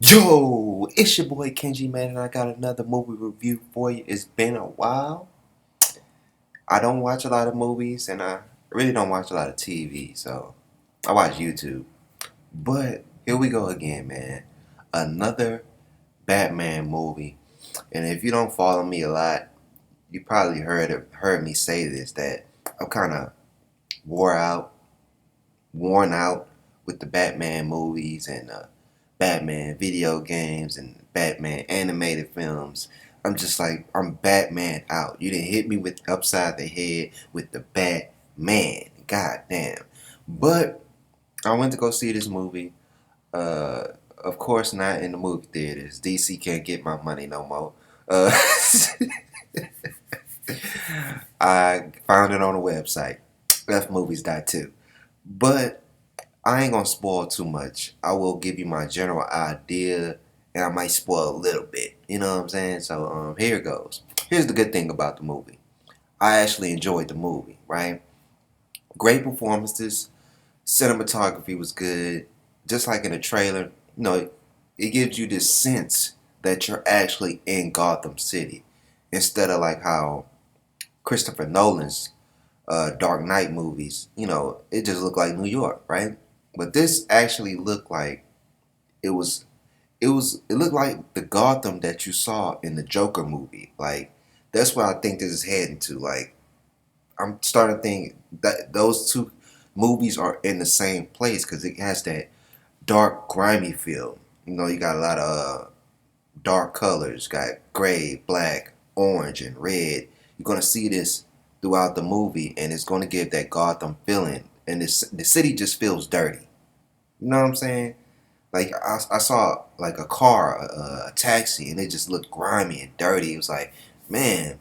Yo, it's your boy Kenji, man, and I got another movie review for you. It's been a while. I don't watch a lot of movies, and I really don't watch a lot of TV, so I watch YouTube. But here we go again, man. Another Batman movie. And if you don't follow me a lot, you probably heard me say this, that I'm kind of worn out with the Batman movies and Batman video games and Batman animated films. I'm just like, I'm Batman out. You didn't hit me with upside the head with the Batman. God damn. But I went to go see this movie. Of course, not in the movie theaters. DC can't get my money no more. Uh, I found it on a website, fmovies.to. But I ain't gonna spoil too much. I will give you my general idea, and I might spoil a little bit. You know what I'm saying? So here it goes. Here's the good thing about the movie. I actually enjoyed the movie. Right? Great performances. Cinematography was good. Just like in the trailer, it gives you this sense that you're actually in Gotham City, instead of like how Christopher Nolan's Dark Knight movies, it just looked like New York, right? But this actually looked like it was it looked like the Gotham that you saw in the Joker movie. Like that's where I think this is heading to. Like I'm starting to think that those two movies are in the same place because it has that dark, grimy feel. You got a lot of dark colors, got gray, black, orange, and red. You're gonna see this throughout the movie, and it's gonna give that Gotham feeling. And the city just feels dirty. You know what I'm saying? Like I saw like a car, a taxi, and it just looked grimy and dirty. It was like, man,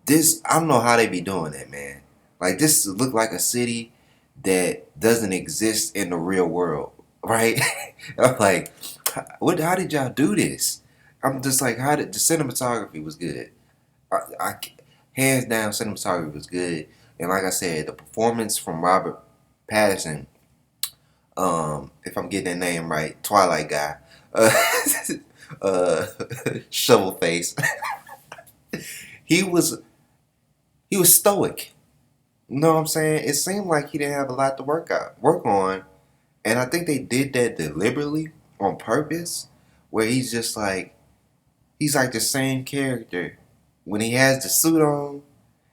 this I don't know how they be doing that, man. Like this looked like a city that doesn't exist in the real world, right? I'm like, what? How did y'all do this? I'm just like, how did the cinematography was good? I hands down, cinematography was good, and like I said, the performance from Robert Pattinson, if I'm getting that name right, Twilight guy, uh, uh, shovel face, he was he was stoic. You know what I'm saying? It seemed like he didn't have a lot to work on, and I think they did that deliberately on purpose, where he's like the same character when he has the suit on,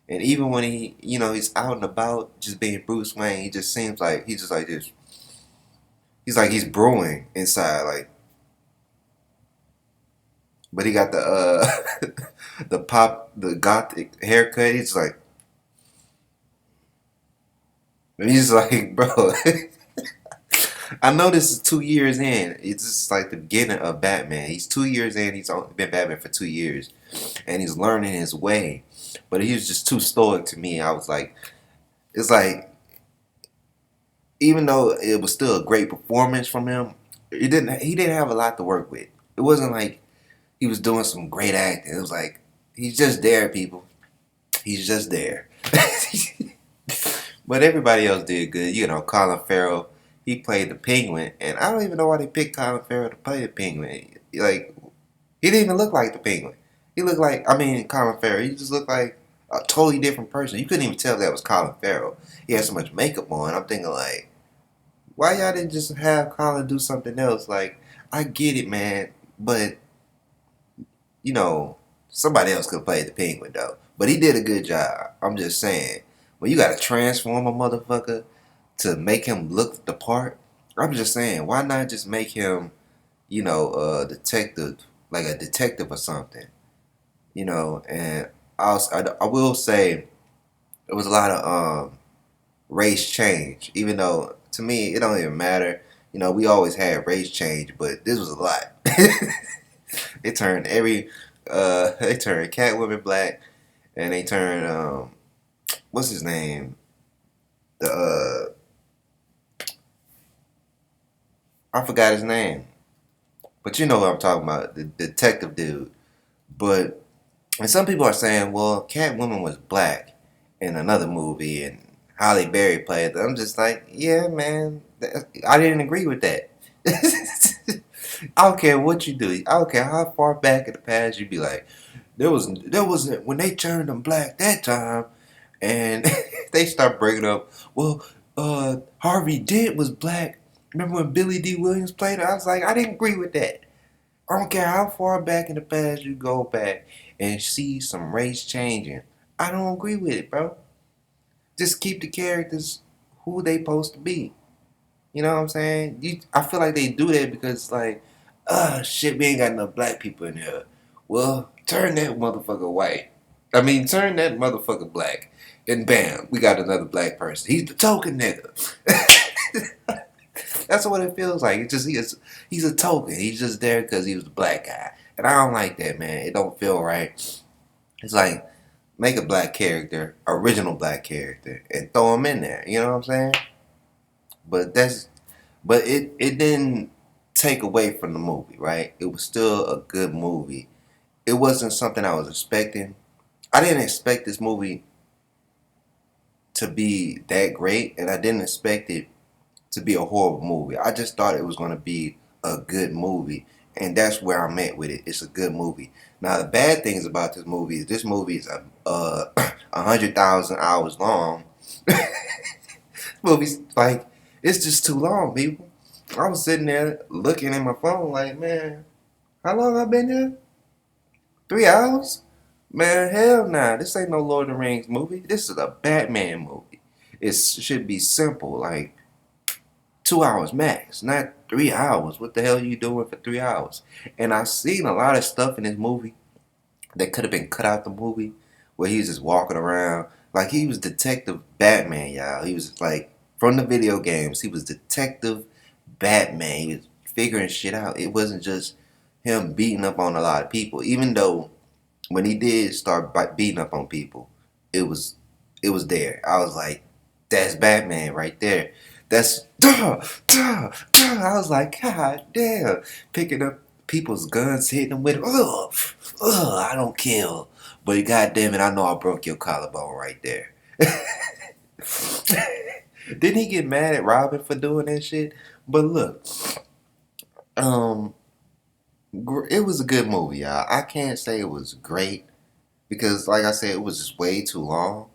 and even when he's out and about, just being Bruce Wayne. He just seems like he's just like this. He's like he's brewing inside, like, but he got the the gothic haircut. He's like, and he's like, bro. I know this is 2 years in. It's just like the beginning of Batman. He's 2 years in. He's only been Batman for 2 years, and he's learning his way. But he was just too stoic to me. I was like, it's like, even though it was still a great performance from him, he didn't have a lot to work with. It wasn't like he was doing some great acting. It was like he's just there, people. He's just there. But everybody else did good. Colin Farrell, he played the Penguin, and I don't even know why they picked Colin Farrell to play the Penguin. Like, he didn't even look like the Penguin. He looked like, Colin Farrell. He just looked like a totally different person. You couldn't even tell that was Colin Farrell. He had so much makeup on. I'm thinking like, why y'all didn't just have Colin do something else? Like, I get it, man, but somebody else could play the Penguin though. But he did a good job. I'm just saying, when you gotta transform a motherfucker to make him look the part, I'm just saying, why not just make him, a detective, like a detective or something, And I will say, there was a lot of race change, even though to me it don't even matter. We always had race change, but this was a lot. They turned they turned Catwoman black, and they turned what's his name? The I forgot his name, but you know what I'm talking about, the detective dude. But and some people are saying, well, Catwoman was black in another movie, and Halle Berry played it. I'm just like, yeah, man, I didn't agree with that. I don't care what you do. I don't care how far back in the past you be like, there was when they turned them black that time, and they start bringing up, well, Harvey Dent was black. Remember when Billy D. Williams played it? I was like, I didn't agree with that. I don't care how far back in the past you go back and see some race changing. I don't agree with it, bro. Just keep the characters who they supposed to be. You know what I'm saying? I feel like they do that because like, shit, we ain't got enough black people in here. Well, turn that motherfucker white. I mean, turn that motherfucker black, and bam, we got another black person. He's the token nigga. That's what it feels like. It's just he's a token. He's just there because he was the black guy, and I don't like that, man. It don't feel right. It's like make a black character, original black character, and throw him in there. You know what I'm saying? But it didn't take away from the movie, right? It was still a good movie. It wasn't something I was expecting. I didn't expect this movie to be that great, and I didn't expect it to be a horrible movie. I just thought it was going to be a good movie, and that's where I'm at with it. It's a good movie. Now, the bad things about this movie is 100,000 hours long. Movie's like it's just too long, people. I was sitting there looking at my phone like, man, how long I been here? 3 hours? Man, hell nah. This ain't no Lord of the Rings movie. This is a Batman movie. It should be simple, like 2 hours max, not 3 hours. What the hell are you doing for 3 hours? And I've seen a lot of stuff in this movie that could have been cut out the movie, where he was just walking around like he was Detective Batman, y'all. He was like from the video games. He was Detective Batman. He was figuring shit out. It wasn't just him beating up on a lot of people. Even though when he did start beating up on people, it was it was there. I was like, that's Batman right there. That's duh, duh, duh. I was like, God damn, picking up people's guns, hitting them with, I don't kill, but God damn it, I know I broke your collarbone right there. Didn't he get mad at Robin for doing that shit? But look, um, it was a good movie, y'all. I can't say it was great because, like I said, it was just way too long.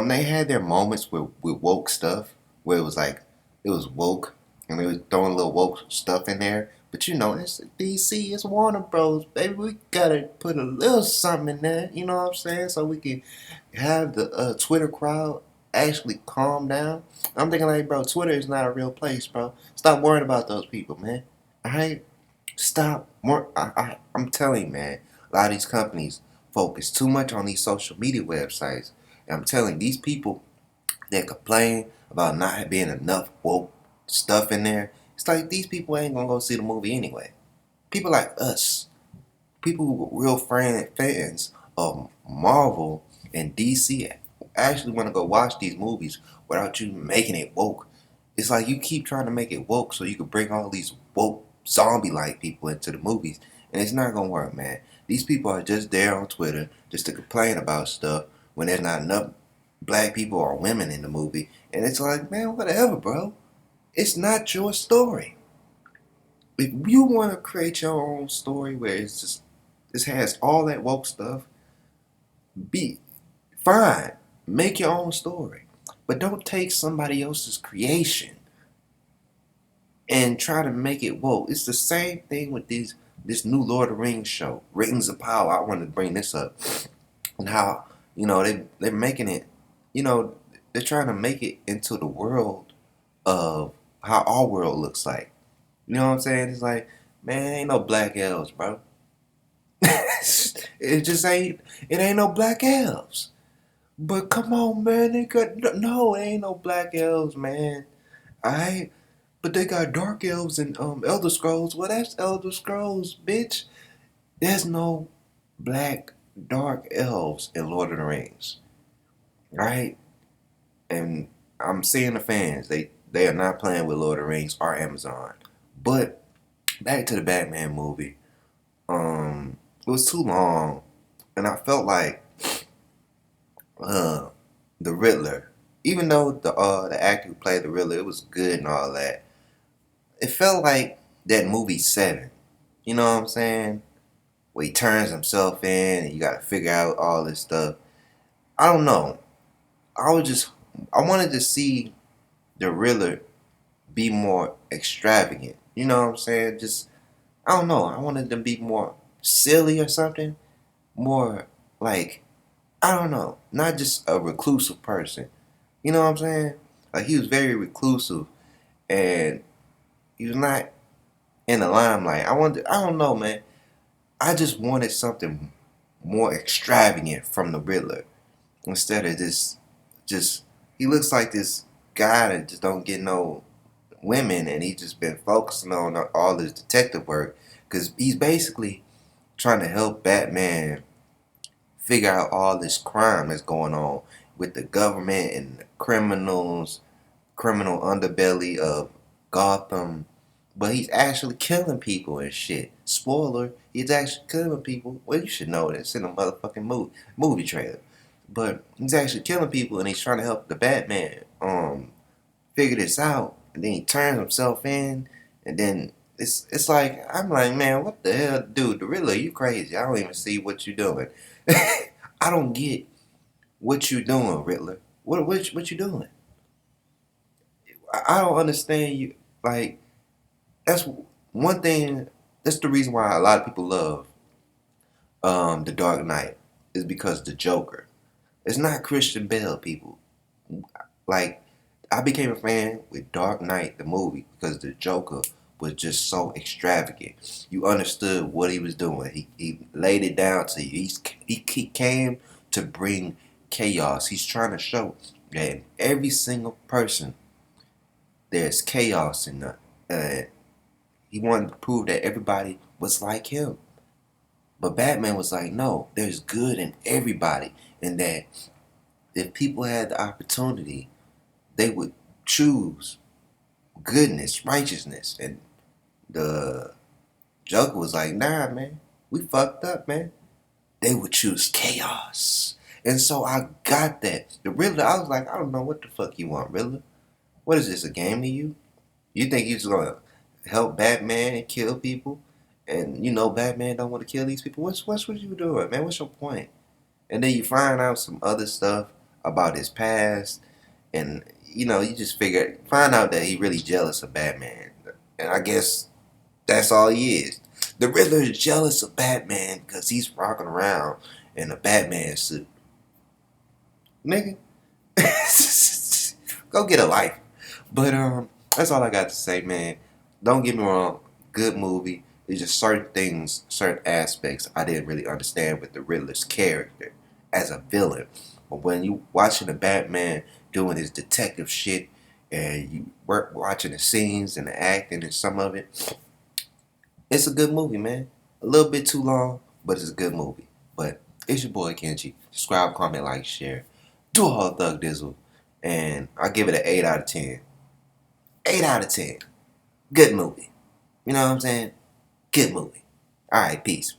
They had their moments with woke stuff where it was like it was woke and they was throwing little woke stuff in there. But you know, it's DC, it's Warner Bros. Baby, we gotta put a little something in there. You know what I'm saying? So we can have the Twitter crowd actually calm down. I'm thinking like, bro, Twitter is not a real place, bro. Stop worrying about those people, man. All right, stop. More. I'm telling you, man. A lot of these companies focus too much on these social media websites. And I'm telling these people that complain about not being enough woke stuff in there. It's like these people ain't gonna go see the movie anyway. People like us, people who were real fans of Marvel and DC, actually want to go watch these movies without you making it woke. It's like you keep trying to make it woke so you can bring all these woke zombie-like people into the movies, and it's not gonna work, man. These people are just there on Twitter just to complain about stuff when there's not enough black people or women in the movie, and it's like, man, whatever, bro. It's not your story. If you want to create your own story where it's just this has all that woke stuff, be fine. Make your own story. But don't take somebody else's creation and try to make it woke. It's the same thing with this new Lord of the Rings show, Rings of Power. I wanted to bring this up. And how, they're making it, you know, they're trying to make it into the world of how our world looks like. You know what I'm saying? It's like, man, ain't no black elves, bro. It just ain't. It ain't no black elves. But come on, man, they got no. It ain't no black elves, man. Alright, but they got dark elves and Elder Scrolls. Well, that's Elder Scrolls, bitch. There's no black dark elves in Lord of the Rings, right? And I'm seeing the fans. They are not playing with Lord of the Rings or Amazon. But back to the Batman movie. It was too long, and I felt like uh the Riddler, even though the actor who played the Riddler, it was good and all that. It felt like that movie 7. You know what I'm saying? Where he turns himself in and you gotta figure out all this stuff. I don't know. I wanted to see the Riddler be more extravagant. You know what I'm saying? Just I don't know. I wanted to be more silly or something. More like I don't know. Not just a reclusive person. You know what I'm saying? Like he was very reclusive and he was not in the limelight. I don't know, man. I just wanted something more extravagant from the Riddler instead of this. Just he looks like this guy that just don't get no women, and he just been focusing on all his detective work because he's basically trying to help Batman figure out all this crime that's going on with the government and the criminal underbelly of Gotham. But he's actually killing people and shit. Spoiler, he's actually killing people. Well, you should know that. It's in a motherfucking movie trailer. But he's actually killing people and he's trying to help the Batman figure this out. And then he turns himself in and then it's like I'm like, man, what the hell, dude, the Riddler, you crazy. I don't even see what you're doing. I don't get what you doing, Riddler. What you doing? I don't understand you. Like that's one thing. That's the reason why a lot of people love the Dark Knight is because the Joker. It's not Christian Bale, people. Like I became a fan with Dark Knight the movie because the Joker was just so extravagant. You understood what he was doing. He laid it down to you. He came to bring chaos. He's trying to show that in every single person there's chaos in the. He wanted to prove that everybody was like him. But Batman was like, no, there's good in everybody. And that if people had the opportunity, they would choose goodness, righteousness. And the Joker was like, nah, man, we fucked up, man. They would choose chaos. And so I got that. The Riddler, I was like, I don't know what the fuck you want, Riddler. What is this, a game to you? You think you're just going to help Batman and kill people? And you know Batman don't want to kill these people? What's what you doing, man? What's your point? And then you find out some other stuff about his past. And, you know, you just find out that he really jealous of Batman. And I guess that's all he is. The Riddler is jealous of Batman because he's rocking around in a Batman suit. Nigga, go get a life. But that's all I got to say, man. Don't get me wrong, good movie. It's just certain things, certain aspects I didn't really understand with the Riddler's character as a villain. But when you watching the Batman doing his detective shit and you watching the scenes and the acting and some of it, it's a good movie, man. A little bit too long, but it's a good movie. But it's your boy Kenji. Subscribe, comment, like, share. Do all thug dizzle. And I'll give it an 8 out of 10. 8 out of 10. Good movie. You know what I'm saying? Good movie. Alright, peace.